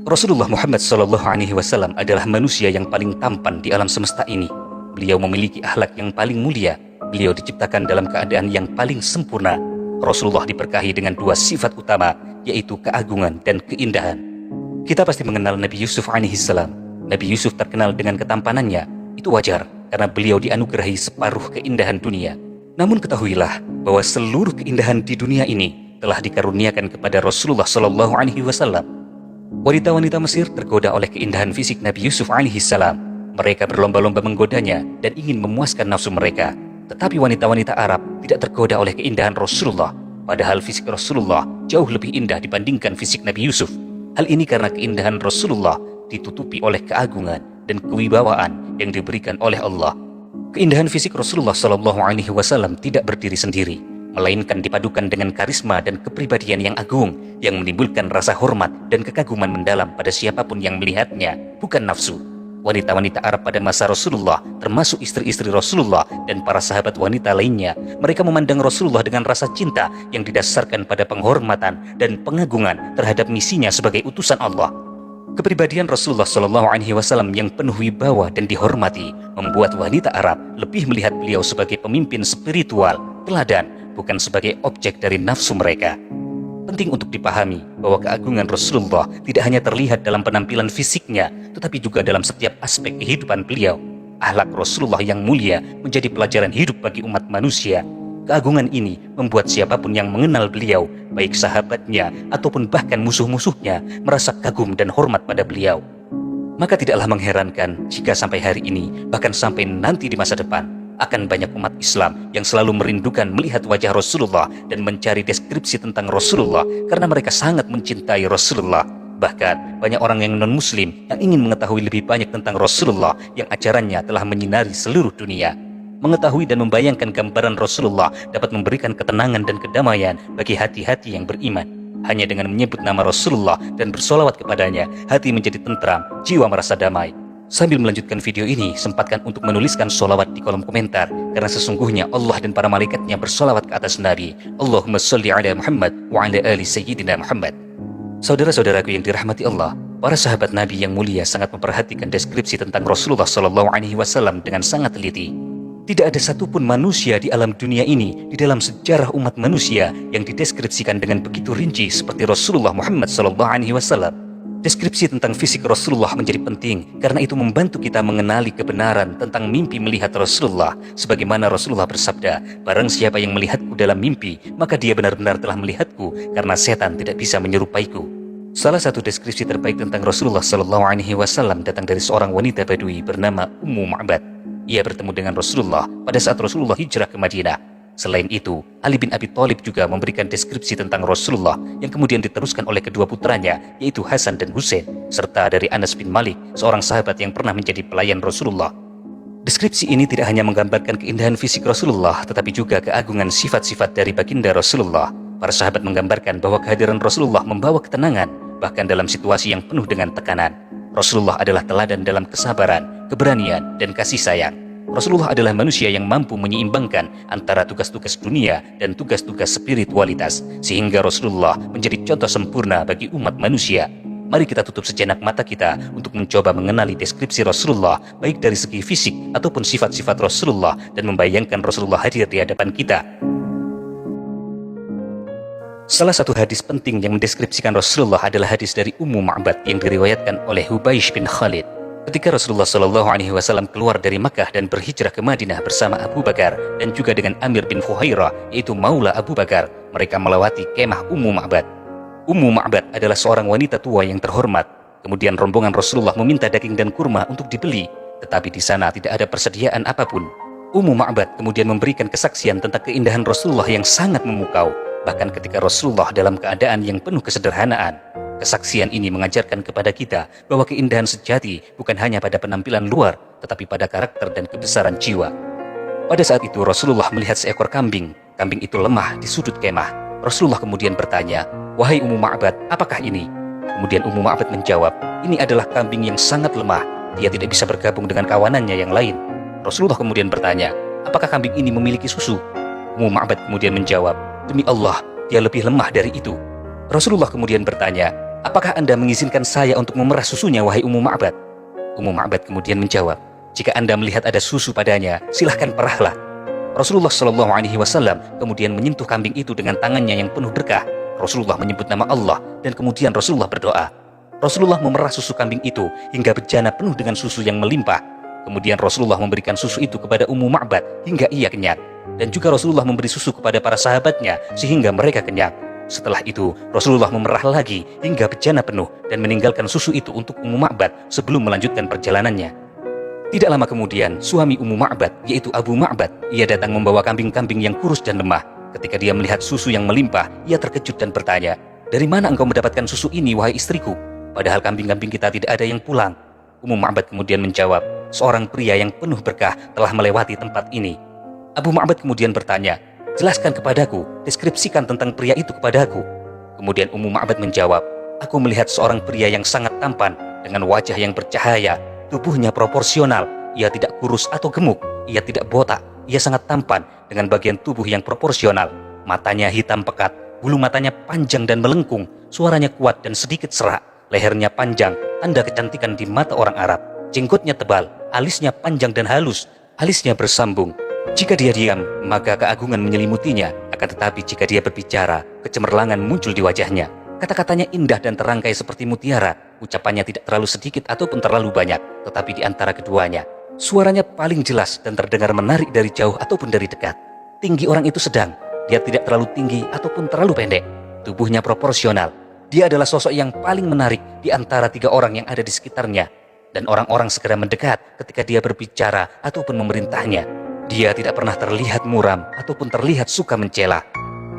Rasulullah Muhammad SAW adalah manusia yang paling tampan di alam semesta ini. Beliau memiliki akhlak yang paling mulia. Beliau diciptakan dalam keadaan yang paling sempurna. Rasulullah diberkahi dengan dua sifat utama, yaitu keagungan dan keindahan. Kita pasti mengenal Nabi Yusuf alaihissalam. Nabi Yusuf terkenal dengan ketampanannya. Itu wajar, karena beliau dianugerahi separuh keindahan dunia. Namun ketahuilah bahwa seluruh keindahan di dunia ini telah dikaruniakan kepada Rasulullah SAW. Wanita-wanita Mesir tergoda oleh keindahan fisik Nabi Yusuf alaihissalam. Mereka berlomba-lomba menggodanya dan ingin memuaskan nafsu mereka. Tetapi wanita-wanita Arab tidak tergoda oleh keindahan Rasulullah, padahal fisik Rasulullah jauh lebih indah dibandingkan fisik Nabi Yusuf. Hal ini karena keindahan Rasulullah ditutupi oleh keagungan dan kewibawaan yang diberikan oleh Allah. Keindahan fisik Rasulullah SAW tidak berdiri sendiri, melainkan dipadukan dengan karisma dan kepribadian yang agung yang menimbulkan rasa hormat dan kekaguman mendalam pada siapapun yang melihatnya, bukan nafsu. Wanita-wanita Arab pada masa Rasulullah, termasuk istri-istri Rasulullah dan para sahabat wanita lainnya, mereka memandang Rasulullah dengan rasa cinta yang didasarkan pada penghormatan dan pengagungan terhadap misinya sebagai utusan Allah. Kepribadian Rasulullah SAW yang penuh wibawa dan dihormati membuat wanita Arab lebih melihat beliau sebagai pemimpin spiritual, teladan, bukan sebagai objek dari nafsu mereka. Penting untuk dipahami bahwa keagungan Rasulullah tidak hanya terlihat dalam penampilan fisiknya, tetapi juga dalam setiap aspek kehidupan beliau. Akhlak Rasulullah yang mulia menjadi pelajaran hidup bagi umat manusia. Keagungan ini membuat siapapun yang mengenal beliau, baik sahabatnya ataupun bahkan musuh-musuhnya, merasa kagum dan hormat pada beliau. Maka tidaklah mengherankan jika sampai hari ini, bahkan sampai nanti di masa depan, akan banyak umat Islam yang selalu merindukan melihat wajah Rasulullah dan mencari deskripsi tentang Rasulullah karena mereka sangat mencintai Rasulullah. Bahkan banyak orang yang non-muslim yang ingin mengetahui lebih banyak tentang Rasulullah yang ajarannya telah menyinari seluruh dunia. Mengetahui dan membayangkan gambaran Rasulullah dapat memberikan ketenangan dan kedamaian bagi hati-hati yang beriman. Hanya dengan menyebut nama Rasulullah dan bersolawat kepadanya, hati menjadi tentram, jiwa merasa damai. Sambil melanjutkan video ini, sempatkan untuk menuliskan sholawat di kolom komentar, karena sesungguhnya Allah dan para malaikatnya bersolawat ke atas Nabi. Allahumma sholli ala Muhammad wa ala ali Sayyidina Muhammad. Saudara-saudaraku yang dirahmati Allah, para sahabat Nabi yang mulia sangat memperhatikan deskripsi tentang Rasulullah SAW dengan sangat teliti. Tidak ada satupun manusia di alam dunia ini, di dalam sejarah umat manusia, yang dideskripsikan dengan begitu rinci seperti Rasulullah Muhammad SAW. Deskripsi tentang fisik Rasulullah menjadi penting karena itu membantu kita mengenali kebenaran tentang mimpi melihat Rasulullah. Sebagaimana Rasulullah bersabda, barang siapa yang melihatku dalam mimpi, maka dia benar-benar telah melihatku, karena setan tidak bisa menyerupaiku. Salah satu deskripsi terbaik tentang Rasulullah SAW datang dari seorang wanita Badui bernama Ummu Ma'bad. Ia bertemu dengan Rasulullah pada saat Rasulullah hijrah ke Madinah. Selain itu, Ali bin Abi Thalib juga memberikan deskripsi tentang Rasulullah yang kemudian diteruskan oleh kedua putranya, yaitu Hasan dan Husain, serta dari Anas bin Malik, seorang sahabat yang pernah menjadi pelayan Rasulullah. Deskripsi ini tidak hanya menggambarkan keindahan fisik Rasulullah, tetapi juga keagungan sifat-sifat dari baginda Rasulullah. Para sahabat menggambarkan bahwa kehadiran Rasulullah membawa ketenangan, bahkan dalam situasi yang penuh dengan tekanan. Rasulullah adalah teladan dalam kesabaran, keberanian, dan kasih sayang. Rasulullah adalah manusia yang mampu menyeimbangkan antara tugas-tugas dunia dan tugas-tugas spiritualitas, sehingga Rasulullah menjadi contoh sempurna bagi umat manusia. Mari kita tutup sejenak mata kita untuk mencoba mengenali deskripsi Rasulullah, baik dari segi fisik ataupun sifat-sifat Rasulullah, dan membayangkan Rasulullah hadir di hadapan kita. Salah satu hadis penting yang mendeskripsikan Rasulullah adalah hadis dari Ummu Ma'bad yang diriwayatkan oleh Hubaish bin Khalid. Ketika Rasulullah SAW keluar dari Makkah dan berhijrah ke Madinah bersama Abu Bakar dan juga dengan Amir bin Fuhairah, yaitu Maula Abu Bakar, mereka melewati kemah Ummu Ma'bad. Ummu Ma'bad adalah seorang wanita tua yang terhormat. Kemudian rombongan Rasulullah meminta daging dan kurma untuk dibeli, tetapi di sana tidak ada persediaan apapun. Ummu Ma'bad kemudian memberikan kesaksian tentang keindahan Rasulullah yang sangat memukau, bahkan ketika Rasulullah dalam keadaan yang penuh kesederhanaan. Kesaksian ini mengajarkan kepada kita bahwa keindahan sejati bukan hanya pada penampilan luar, tetapi pada karakter dan kebesaran jiwa. Pada saat itu Rasulullah melihat seekor kambing. Kambing itu lemah di sudut kemah. Rasulullah kemudian bertanya, "Wahai Ummu Ma'bad, apakah ini?" Kemudian Ummu Ma'bad menjawab, "Ini adalah kambing yang sangat lemah. Dia tidak bisa bergabung dengan kawanannya yang lain." Rasulullah kemudian bertanya, "Apakah kambing ini memiliki susu?" Ummu Ma'bad kemudian menjawab, "Demi Allah, dia lebih lemah dari itu." Rasulullah kemudian bertanya, "Apakah Anda mengizinkan saya untuk memerah susunya, wahai Ummu Ma'bad?" Ummu Ma'bad kemudian menjawab, "Jika Anda melihat ada susu padanya, silahkan perahlah." Rasulullah Shallallahu Alaihi Wasallam kemudian menyentuh kambing itu dengan tangannya yang penuh berkah. Rasulullah menyebut nama Allah dan kemudian Rasulullah berdoa. Rasulullah memerah susu kambing itu hingga bejana penuh dengan susu yang melimpah. Kemudian Rasulullah memberikan susu itu kepada Ummu Ma'bad hingga ia kenyang. Dan juga Rasulullah memberi susu kepada para sahabatnya sehingga mereka kenyang. Setelah itu Rasulullah memerah lagi hingga bejana penuh dan meninggalkan susu itu untuk Ummu Ma'bad sebelum melanjutkan perjalanannya. Tidak lama kemudian, suami Ummu Ma'bad, yaitu Abu Ma'bad, ia datang membawa kambing-kambing yang kurus dan lemah. Ketika dia melihat susu yang melimpah, ia terkejut dan bertanya, "Dari mana engkau mendapatkan susu ini, wahai istriku? Padahal kambing-kambing kita tidak ada yang pulang." Ummu Ma'bad kemudian menjawab, "Seorang pria yang penuh berkah telah melewati tempat ini." Abu Ma'bad kemudian bertanya, "Jelaskan kepadaku, deskripsikan tentang pria itu kepadaku." Kemudian Ummu Ma'bad menjawab, "Aku melihat seorang pria yang sangat tampan, dengan wajah yang bercahaya, tubuhnya proporsional, ia tidak kurus atau gemuk, ia tidak botak, ia sangat tampan dengan bagian tubuh yang proporsional. Matanya hitam pekat, bulu matanya panjang dan melengkung, suaranya kuat dan sedikit serak, lehernya panjang, tanda kecantikan di mata orang Arab. Jenggotnya tebal, alisnya panjang dan halus, alisnya bersambung. Jika dia diam, maka keagungan menyelimutinya, akan tetapi jika dia berbicara, kecemerlangan muncul di wajahnya. Kata-katanya indah dan terangkai seperti mutiara. Ucapannya tidak terlalu sedikit ataupun terlalu banyak, tetapi di antara keduanya, suaranya paling jelas dan terdengar menarik dari jauh ataupun dari dekat. Tinggi orang itu sedang, dia tidak terlalu tinggi ataupun terlalu pendek. Tubuhnya proporsional. Dia adalah sosok yang paling menarik di antara 3 orang yang ada di sekitarnya. Dan orang-orang segera mendekat ketika dia berbicara ataupun memerintahnya. Dia tidak pernah terlihat muram ataupun terlihat suka mencela.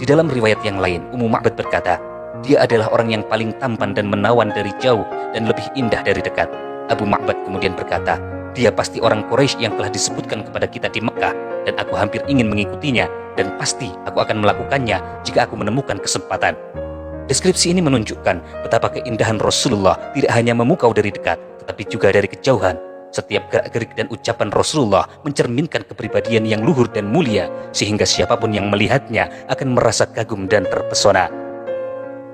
Di dalam riwayat yang lain, Ummu Ma'bad berkata, dia adalah orang yang paling tampan dan menawan dari jauh dan lebih indah dari dekat. Abu Ma'bad kemudian berkata, dia pasti orang Quraisy yang telah disebutkan kepada kita di Mekah, dan aku hampir ingin mengikutinya, dan pasti aku akan melakukannya jika aku menemukan kesempatan. Deskripsi ini menunjukkan betapa keindahan Rasulullah tidak hanya memukau dari dekat, tetapi juga dari kejauhan. Setiap gerak-gerik dan ucapan Rasulullah mencerminkan kepribadian yang luhur dan mulia, sehingga siapapun yang melihatnya akan merasa kagum dan terpesona.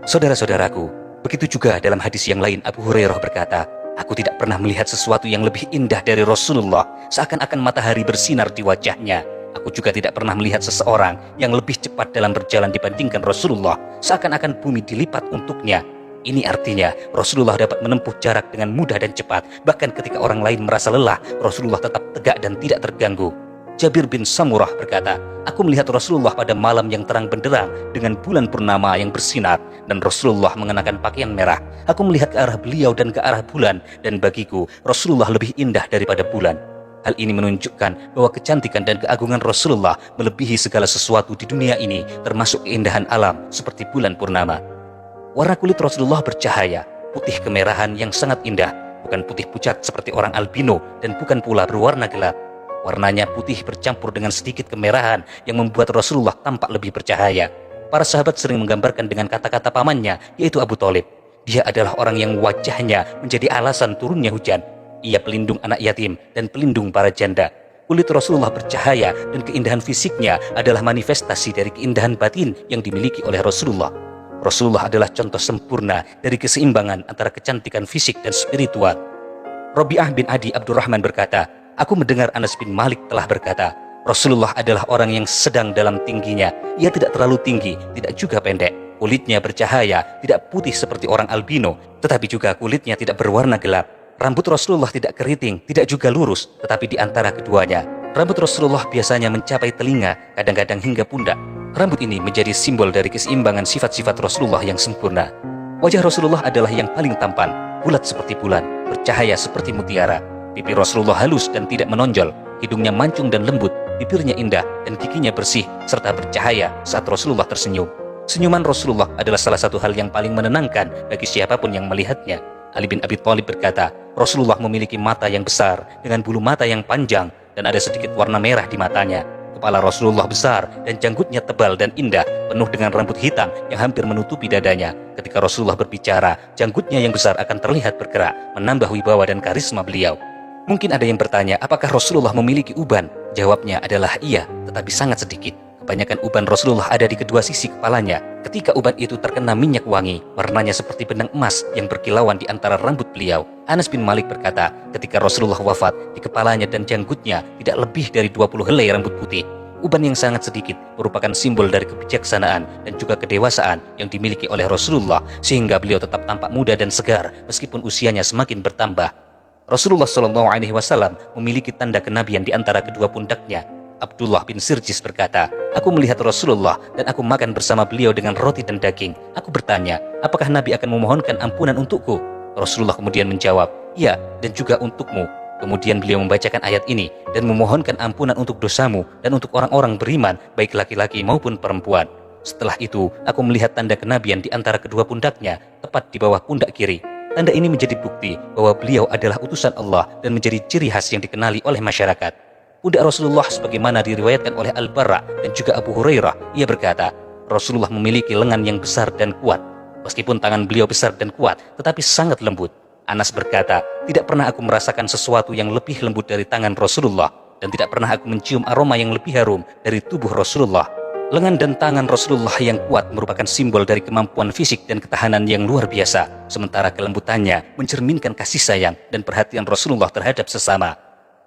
Saudara-saudaraku, begitu juga dalam hadis yang lain Abu Hurairah berkata, aku tidak pernah melihat sesuatu yang lebih indah dari Rasulullah, seakan-akan matahari bersinar di wajahnya. Aku juga tidak pernah melihat seseorang yang lebih cepat dalam berjalan dibandingkan Rasulullah, seakan-akan bumi dilipat untuknya. Ini artinya Rasulullah dapat menempuh jarak dengan mudah dan cepat, bahkan ketika orang lain merasa lelah, Rasulullah tetap tegak dan tidak terganggu. Jabir bin Samurah berkata, aku melihat Rasulullah pada malam yang terang benderang dengan bulan purnama yang bersinar, dan Rasulullah mengenakan pakaian merah. Aku melihat ke arah beliau dan ke arah bulan, dan bagiku Rasulullah lebih indah daripada bulan. Hal ini menunjukkan bahwa kecantikan dan keagungan Rasulullah melebihi segala sesuatu di dunia ini, termasuk keindahan alam seperti bulan purnama. Warna kulit Rasulullah bercahaya, putih kemerahan yang sangat indah, bukan putih pucat seperti orang albino, dan bukan pula berwarna gelap. Warnanya putih bercampur dengan sedikit kemerahan yang membuat Rasulullah tampak lebih bercahaya. Para sahabat sering menggambarkan dengan kata-kata pamannya, yaitu Abu Thalib. Dia adalah orang yang wajahnya menjadi alasan turunnya hujan. Ia pelindung anak yatim dan pelindung para janda. Kulit Rasulullah bercahaya dan keindahan fisiknya adalah manifestasi dari keindahan batin yang dimiliki oleh Rasulullah. Rasulullah adalah contoh sempurna dari keseimbangan antara kecantikan fisik dan spiritual. Rabi'ah bin Adi Abdurrahman berkata, aku mendengar Anas bin Malik telah berkata, Rasulullah adalah orang yang sedang dalam tingginya. Ia tidak terlalu tinggi, tidak juga pendek. Kulitnya bercahaya, tidak putih seperti orang albino, tetapi juga kulitnya tidak berwarna gelap. Rambut Rasulullah tidak keriting, tidak juga lurus, tetapi di antara keduanya. Rambut Rasulullah biasanya mencapai telinga, kadang-kadang hingga pundak. Rambut ini menjadi simbol dari keseimbangan sifat-sifat Rasulullah yang sempurna. Wajah Rasulullah adalah yang paling tampan, bulat seperti bulan, bercahaya seperti mutiara. Pipi Rasulullah halus dan tidak menonjol, hidungnya mancung dan lembut, bibirnya indah dan giginya bersih serta bercahaya saat Rasulullah tersenyum. Senyuman Rasulullah adalah salah satu hal yang paling menenangkan bagi siapapun yang melihatnya. Ali bin Abi Thalib berkata, Rasulullah memiliki mata yang besar dengan bulu mata yang panjang dan ada sedikit warna merah di matanya. Kepala Rasulullah besar dan janggutnya tebal dan indah, penuh dengan rambut hitam yang hampir menutupi dadanya. Ketika Rasulullah berbicara, janggutnya yang besar akan terlihat bergerak, menambah wibawa dan karisma beliau. Mungkin ada yang bertanya, apakah Rasulullah memiliki uban? Jawabnya adalah iya, tetapi sangat sedikit. Kebanyakan uban Rasulullah ada di kedua sisi kepalanya. Ketika uban itu terkena minyak wangi, warnanya seperti benang emas yang berkilauan di antara rambut beliau. Anas bin Malik berkata, ketika Rasulullah wafat, di kepalanya dan janggutnya tidak lebih dari 20 helai rambut putih. Uban yang sangat sedikit merupakan simbol dari kebijaksanaan dan juga kedewasaan yang dimiliki oleh Rasulullah, sehingga beliau tetap tampak muda dan segar meskipun usianya semakin bertambah. Rasulullah SAW memiliki tanda kenabian di antara kedua pundaknya. Abdullah bin Sirjis berkata, aku melihat Rasulullah dan aku makan bersama beliau dengan roti dan daging. Aku bertanya, apakah Nabi akan memohonkan ampunan untukku? Rasulullah kemudian menjawab, ya, dan juga untukmu. Kemudian beliau membacakan ayat ini dan memohonkan ampunan untuk dosamu dan untuk orang-orang beriman, baik laki-laki maupun perempuan. Setelah itu, aku melihat tanda kenabian di antara kedua pundaknya, tepat di bawah pundak kiri. Tanda ini menjadi bukti bahwa beliau adalah utusan Allah dan menjadi ciri khas yang dikenali oleh masyarakat. Pundak Rasulullah sebagaimana diriwayatkan oleh Al-Bara dan juga Abu Hurairah, ia berkata, Rasulullah memiliki lengan yang besar dan kuat. Meskipun tangan beliau besar dan kuat, tetapi sangat lembut. Anas berkata, tidak pernah aku merasakan sesuatu yang lebih lembut dari tangan Rasulullah, dan tidak pernah aku mencium aroma yang lebih harum dari tubuh Rasulullah. Lengan dan tangan Rasulullah yang kuat merupakan simbol dari kemampuan fisik dan ketahanan yang luar biasa, sementara kelembutannya mencerminkan kasih sayang dan perhatian Rasulullah terhadap sesama.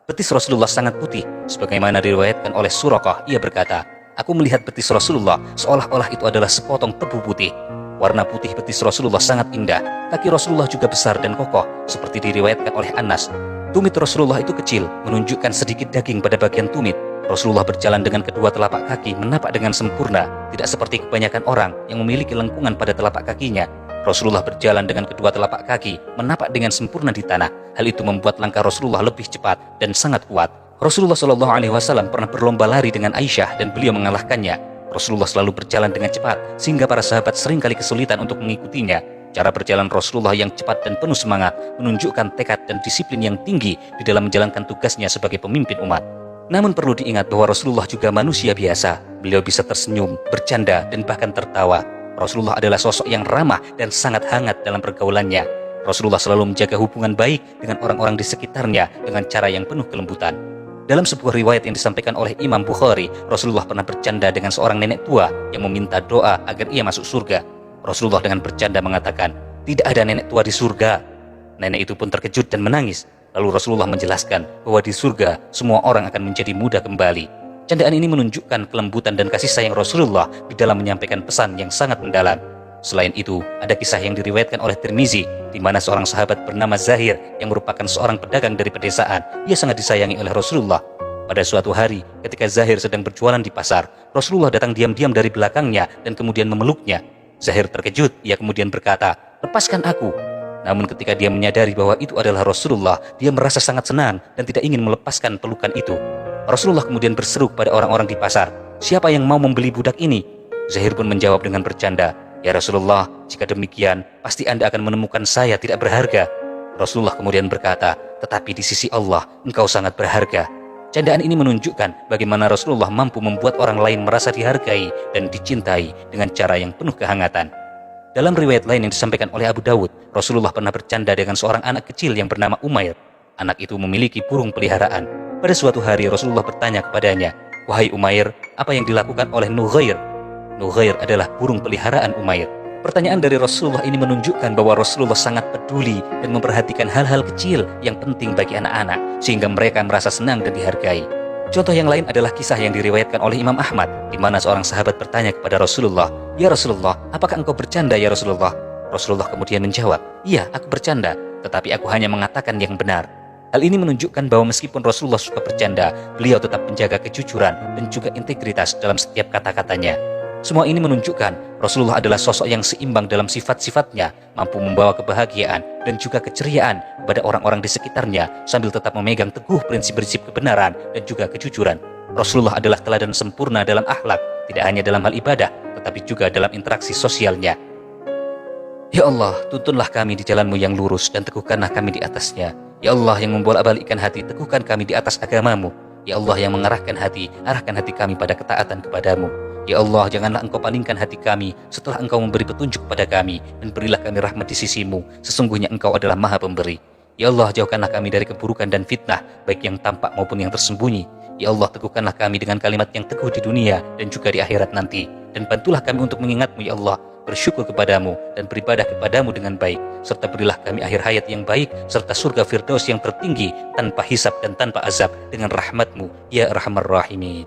Betis Rasulullah sangat putih, sebagaimana diriwayatkan oleh Suraqah. Ia berkata, aku melihat betis Rasulullah seolah-olah itu adalah sepotong tebu putih. Warna putih betis Rasulullah sangat indah. Kaki Rasulullah juga besar dan kokoh, seperti diriwayatkan oleh Anas. Tumit Rasulullah itu kecil, menunjukkan sedikit daging pada bagian tumit. Rasulullah berjalan dengan kedua telapak kaki menapak dengan sempurna, tidak seperti kebanyakan orang yang memiliki lengkungan pada telapak kakinya. Rasulullah berjalan dengan kedua telapak kaki menapak dengan sempurna di tanah. Hal itu membuat langkah Rasulullah lebih cepat dan sangat kuat. Rasulullah SAW pernah berlomba lari dengan Aisyah dan beliau mengalahkannya. Rasulullah selalu berjalan dengan cepat sehingga para sahabat seringkali kesulitan untuk mengikutinya. Cara berjalan Rasulullah yang cepat dan penuh semangat menunjukkan tekad dan disiplin yang tinggi di dalam menjalankan tugasnya sebagai pemimpin umat. Namun perlu diingat bahwa Rasulullah juga manusia biasa. Beliau bisa tersenyum, bercanda, dan bahkan tertawa. Rasulullah adalah sosok yang ramah dan sangat hangat dalam pergaulannya. Rasulullah selalu menjaga hubungan baik dengan orang-orang di sekitarnya dengan cara yang penuh kelembutan. Dalam sebuah riwayat yang disampaikan oleh Imam Bukhari, Rasulullah pernah bercanda dengan seorang nenek tua yang meminta doa agar ia masuk surga. Rasulullah dengan bercanda mengatakan, tidak ada nenek tua di surga. Nenek itu pun terkejut dan menangis. Lalu Rasulullah menjelaskan bahwa di surga semua orang akan menjadi muda kembali. Candaan ini menunjukkan kelembutan dan kasih sayang Rasulullah di dalam menyampaikan pesan yang sangat mendalam. Selain itu, ada kisah yang diriwayatkan oleh Tirmizi, di mana seorang sahabat bernama Zahir yang merupakan seorang pedagang dari pedesaan. Ia sangat disayangi oleh Rasulullah. Pada suatu hari, ketika Zahir sedang berjualan di pasar, Rasulullah datang diam-diam dari belakangnya dan kemudian memeluknya. Zahir terkejut, ia kemudian berkata, lepaskan aku. Namun ketika dia menyadari bahwa itu adalah Rasulullah, dia merasa sangat senang dan tidak ingin melepaskan pelukan itu. Rasulullah kemudian berseru kepada orang-orang di pasar, siapa yang mau membeli budak ini? Zahir pun menjawab dengan bercanda, ya Rasulullah, jika demikian, pasti Anda akan menemukan saya tidak berharga. Rasulullah kemudian berkata, tetapi di sisi Allah, engkau sangat berharga. Candaan ini menunjukkan bagaimana Rasulullah mampu membuat orang lain merasa dihargai dan dicintai dengan cara yang penuh kehangatan. Dalam riwayat lain yang disampaikan oleh Abu Dawud, Rasulullah pernah bercanda dengan seorang anak kecil yang bernama Umair. Anak itu memiliki burung peliharaan. Pada suatu hari Rasulullah bertanya kepadanya, wahai Umair, apa yang dilakukan oleh Nughair? Nughair adalah burung peliharaan Umair. Pertanyaan dari Rasulullah ini menunjukkan bahwa Rasulullah sangat peduli dan memperhatikan hal-hal kecil yang penting bagi anak-anak, sehingga mereka merasa senang dan dihargai. Contoh yang lain adalah kisah yang diriwayatkan oleh Imam Ahmad, di mana seorang sahabat bertanya kepada Rasulullah, ya Rasulullah, apakah engkau bercanda ya Rasulullah? Rasulullah kemudian menjawab, iya, aku bercanda, tetapi aku hanya mengatakan yang benar. Hal ini menunjukkan bahwa meskipun Rasulullah suka bercanda, beliau tetap menjaga kejujuran dan juga integritas dalam setiap kata-katanya. Semua ini menunjukkan Rasulullah adalah sosok yang seimbang dalam sifat-sifatnya, mampu membawa kebahagiaan dan juga keceriaan kepada orang-orang di sekitarnya sambil tetap memegang teguh prinsip-prinsip kebenaran dan juga kejujuran. Rasulullah adalah teladan sempurna dalam akhlak, tidak hanya dalam hal ibadah, tetapi juga dalam interaksi sosialnya. Ya Allah, tuntunlah kami di jalan-Mu yang lurus dan teguhkanlah kami di atasnya. Ya Allah yang membolak-balikkan hati, teguhkan kami di atas agama-Mu. Ya Allah yang mengarahkan hati, arahkan hati kami pada ketaatan kepada-Mu. Ya Allah, janganlah Engkau palingkan hati kami setelah Engkau memberi petunjuk kepada kami, dan berilah kami rahmat di sisi-Mu. Sesungguhnya Engkau adalah Maha Pemberi. Ya Allah, jauhkanlah kami dari keburukan dan fitnah, baik yang tampak maupun yang tersembunyi. Ya Allah, teguhkanlah kami dengan kalimat yang teguh di dunia dan juga di akhirat nanti. Dan bantulah kami untuk mengingat-Mu ya Allah, bersyukur kepadamu dan beribadah kepadamu dengan baik. Serta berilah kami akhir hayat yang baik, serta surga Firdaus yang tertinggi, tanpa hisab dan tanpa azab, dengan rahmat-Mu ya Arhamar Rahimin.